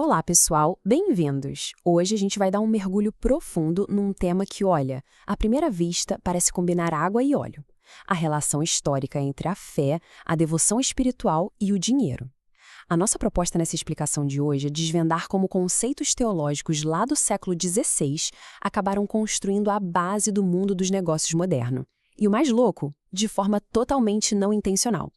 Olá, pessoal, bem-vindos! Hoje a gente vai dar um mergulho profundo num tema que, olha, à primeira vista parece combinar água e óleo. A relação histórica entre a fé, a devoção espiritual e o dinheiro. A nossa proposta nessa explicação de hoje é desvendar como conceitos teológicos lá do século XVI acabaram construindo a base do mundo dos negócios moderno. E o mais louco, de forma totalmente não intencional.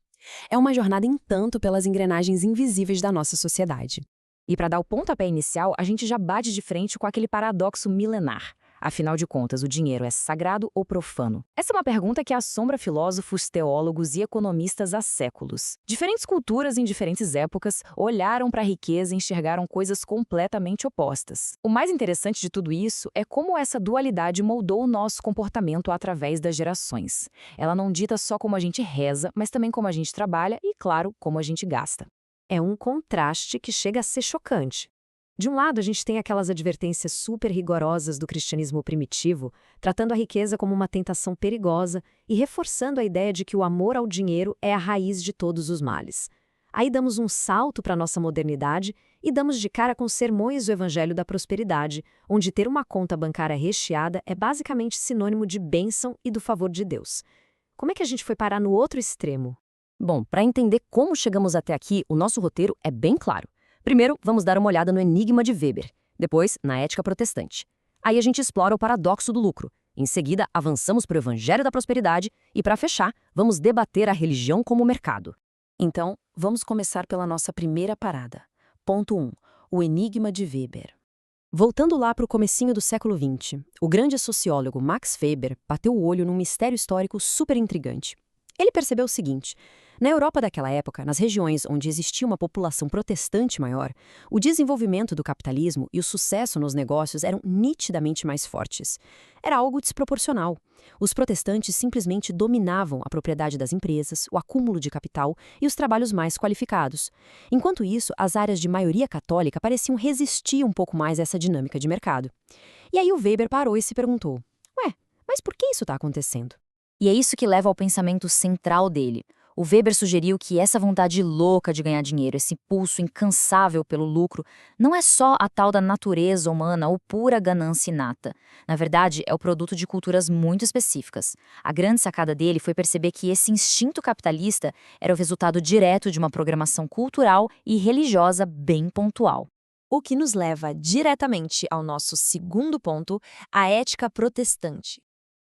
É uma jornada em tanto pelas engrenagens invisíveis da nossa sociedade. E para dar o pontapé inicial, a gente já bate de frente com aquele paradoxo milenar. Afinal de contas, o dinheiro é sagrado ou profano? Essa é uma pergunta que assombra filósofos, teólogos e economistas há séculos. Diferentes culturas em diferentes épocas olharam para a riqueza e enxergaram coisas completamente opostas. O mais interessante de tudo isso é como essa dualidade moldou o nosso comportamento através das gerações. Ela não dita só como a gente reza, mas também como a gente trabalha e, claro, como a gente gasta. É um contraste que chega a ser chocante. De um lado, a gente tem aquelas advertências super rigorosas do cristianismo primitivo, tratando a riqueza como uma tentação perigosa e reforçando a ideia de que o amor ao dinheiro é a raiz de todos os males. Aí damos um salto para a nossa modernidade e damos de cara com os sermões do Evangelho da Prosperidade, onde ter uma conta bancária recheada é basicamente sinônimo de bênção e do favor de Deus. Como é que a gente foi parar no outro extremo? Bom, para entender como chegamos até aqui, o nosso roteiro é bem claro. Primeiro, vamos dar uma olhada no Enigma de Weber, depois, na Ética Protestante. Aí a gente explora o paradoxo do lucro. Em seguida, avançamos para o Evangelho da Prosperidade e, para fechar, vamos debater a religião como mercado. Então, vamos começar pela nossa primeira parada. Ponto 1. O Enigma de Weber. Voltando lá para o comecinho do século XX, o grande sociólogo Max Weber bateu o olho num mistério histórico super intrigante. Ele percebeu o seguinte: na Europa daquela época, nas regiões onde existia uma população protestante maior, o desenvolvimento do capitalismo e o sucesso nos negócios eram nitidamente mais fortes. Era algo desproporcional. Os protestantes simplesmente dominavam a propriedade das empresas, o acúmulo de capital e os trabalhos mais qualificados. Enquanto isso, as áreas de maioria católica pareciam resistir um pouco mais a essa dinâmica de mercado. E aí o Weber parou e se perguntou: ué, mas por que isso está acontecendo? E é isso que leva ao pensamento central dele. O Weber sugeriu que essa vontade louca de ganhar dinheiro, esse pulso incansável pelo lucro, não é só a tal da natureza humana ou pura ganância inata. Na verdade, é o produto de culturas muito específicas. A grande sacada dele foi perceber que esse instinto capitalista era o resultado direto de uma programação cultural e religiosa bem pontual. O que nos leva diretamente ao nosso segundo ponto, a ética protestante.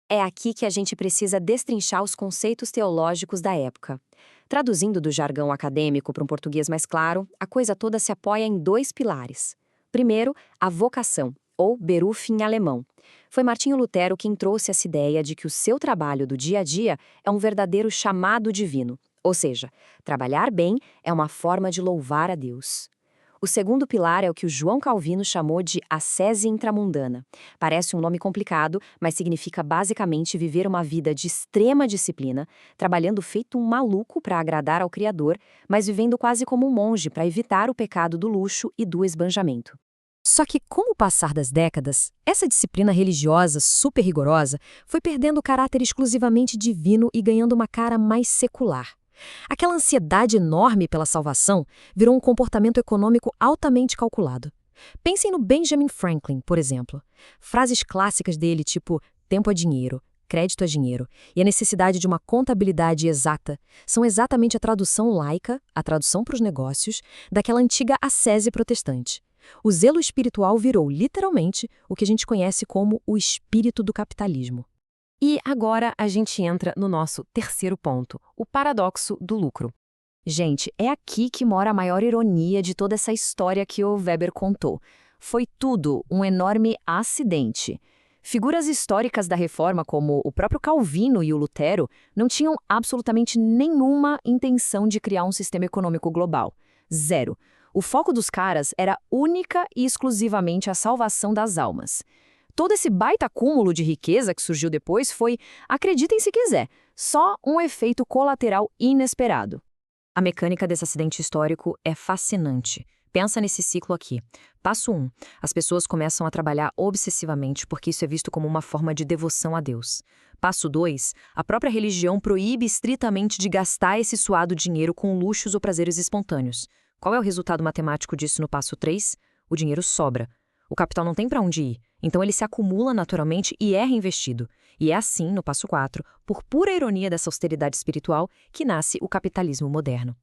É aqui que a gente precisa destrinchar os conceitos teológicos da época. Traduzindo do jargão acadêmico para um português mais claro, a coisa toda se apoia em dois pilares. Primeiro, a vocação, ou Beruf em alemão. Foi Martinho Lutero quem trouxe essa ideia de que o seu trabalho do dia a dia é um verdadeiro chamado divino. Ou seja, trabalhar bem é uma forma de louvar a Deus. O segundo pilar é o que o João Calvino chamou de ascese intramundana. Parece um nome complicado, mas significa basicamente viver uma vida de extrema disciplina, trabalhando feito um maluco para agradar ao Criador, mas vivendo quase como um monge para evitar o pecado do luxo e do esbanjamento. Só que, com o passar das décadas, essa disciplina religiosa super rigorosa foi perdendo o caráter exclusivamente divino e ganhando uma cara mais secular. Aquela ansiedade enorme pela salvação virou um comportamento econômico altamente calculado. Pensem no Benjamin Franklin, por exemplo. Frases clássicas dele tipo tempo é dinheiro, crédito é dinheiro e a necessidade de uma contabilidade exata são exatamente a tradução laica, a tradução para os negócios, daquela antiga ascese protestante. O zelo espiritual virou, literalmente, o que a gente conhece como o espírito do capitalismo. E agora a gente entra no nosso terceiro ponto, o paradoxo do lucro. Gente, é aqui que mora a maior ironia de toda essa história que o Weber contou. Foi tudo um enorme acidente. Figuras históricas da Reforma, como o próprio Calvino e o Lutero, não tinham absolutamente nenhuma intenção de criar um sistema econômico global. Zero. O foco dos caras era única e exclusivamente a salvação das almas. Todo esse baita acúmulo de riqueza que surgiu depois foi, acreditem se quiser, só um efeito colateral inesperado. A mecânica desse acidente histórico é fascinante. Pensa nesse ciclo aqui. Passo 1. As pessoas começam a trabalhar obsessivamente porque isso é visto como uma forma de devoção a Deus. Passo 2. A própria religião proíbe estritamente de gastar esse suado dinheiro com luxos ou prazeres espontâneos. Qual é o resultado matemático disso no passo 3? o dinheiro sobra. O capital não tem para onde ir, então ele se acumula naturalmente e é reinvestido. E é assim, no passo 4, por pura ironia dessa austeridade espiritual, que nasce o capitalismo moderno.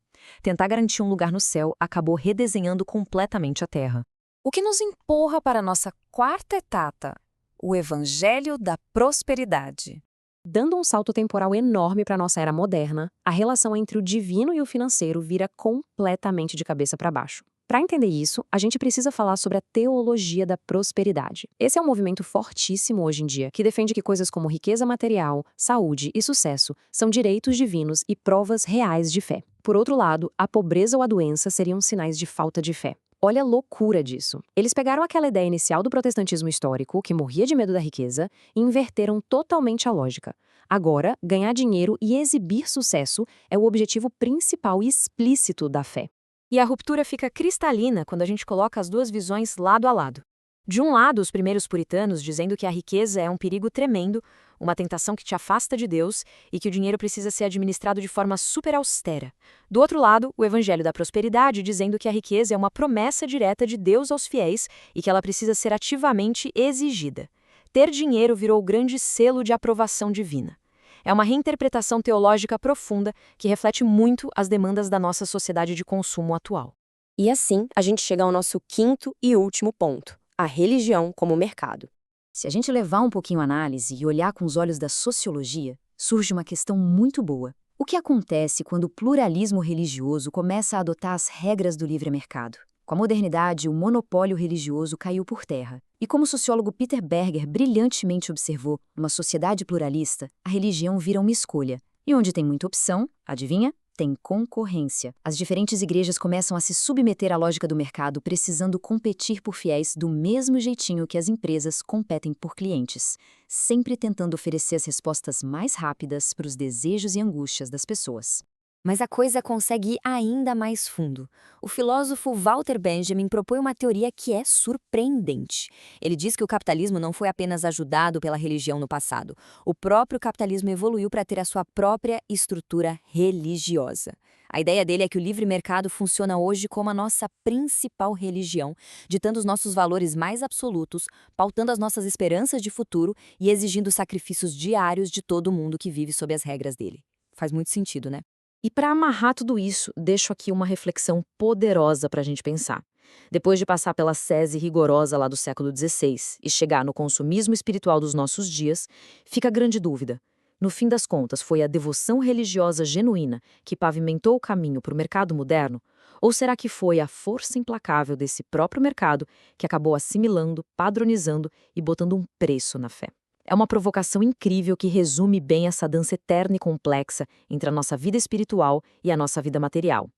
Tentar garantir um lugar no céu acabou redesenhando completamente a Terra. O que nos empurra para a nossa quarta etapa, o Evangelho da Prosperidade. Dando um salto temporal enorme para a nossa era moderna, a relação entre o divino e o financeiro vira completamente de cabeça para baixo. Para entender isso, a gente precisa falar sobre a teologia da prosperidade. Esse é um movimento fortíssimo hoje em dia, que defende que coisas como riqueza material, saúde e sucesso são direitos divinos e provas reais de fé. Por outro lado, a pobreza ou a doença seriam sinais de falta de fé. Olha a loucura disso. Eles pegaram aquela ideia inicial do protestantismo histórico, que morria de medo da riqueza, e inverteram totalmente a lógica. Agora, ganhar dinheiro e exibir sucesso é o objetivo principal e explícito da fé. E a ruptura fica cristalina quando a gente coloca as duas visões lado a lado. De um lado, os primeiros puritanos dizendo que a riqueza é um perigo tremendo, uma tentação que te afasta de Deus e que o dinheiro precisa ser administrado de forma super austera. Do outro lado, o Evangelho da Prosperidade dizendo que a riqueza é uma promessa direta de Deus aos fiéis e que ela precisa ser ativamente exigida. Ter dinheiro virou o grande selo de aprovação divina. É uma reinterpretação teológica profunda que reflete muito as demandas da nossa sociedade de consumo atual. E assim, a gente chega ao nosso quinto e último ponto, a religião como mercado. Se a gente levar um pouquinho a análise e olhar com os olhos da sociologia, surge uma questão muito boa. O que acontece quando o pluralismo religioso começa a adotar as regras do livre mercado? Com a modernidade, o monopólio religioso caiu por terra. E como o sociólogo Peter Berger brilhantemente observou, numa sociedade pluralista, a religião vira uma escolha. E onde tem muita opção, adivinha? Tem concorrência. As diferentes igrejas começam a se submeter à lógica do mercado, precisando competir por fiéis do mesmo jeitinho que as empresas competem por clientes, sempre tentando oferecer as respostas mais rápidas para os desejos e angústias das pessoas. Mas a coisa consegue ir ainda mais fundo. O filósofo Walter Benjamin propõe uma teoria que é surpreendente. Ele diz que o capitalismo não foi apenas ajudado pela religião no passado. O próprio capitalismo evoluiu para ter a sua própria estrutura religiosa. A ideia dele é que o livre mercado funciona hoje como a nossa principal religião, ditando os nossos valores mais absolutos, pautando as nossas esperanças de futuro e exigindo sacrifícios diários de todo mundo que vive sob as regras dele. Faz muito sentido, né? E para amarrar tudo isso, deixo aqui uma reflexão poderosa para a gente pensar. Depois de passar pela sese rigorosa lá do século XVI e chegar no consumismo espiritual dos nossos dias, fica a grande dúvida. No fim das contas, foi a devoção religiosa genuína que pavimentou o caminho para o mercado moderno? Ou será que foi a força implacável desse próprio mercado que acabou assimilando, padronizando e botando um preço na fé? É uma provocação incrível que resume bem essa dança eterna e complexa entre a nossa vida espiritual e a nossa vida material.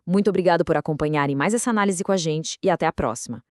Muito obrigado por acompanharem mais essa análise com a gente e até a próxima.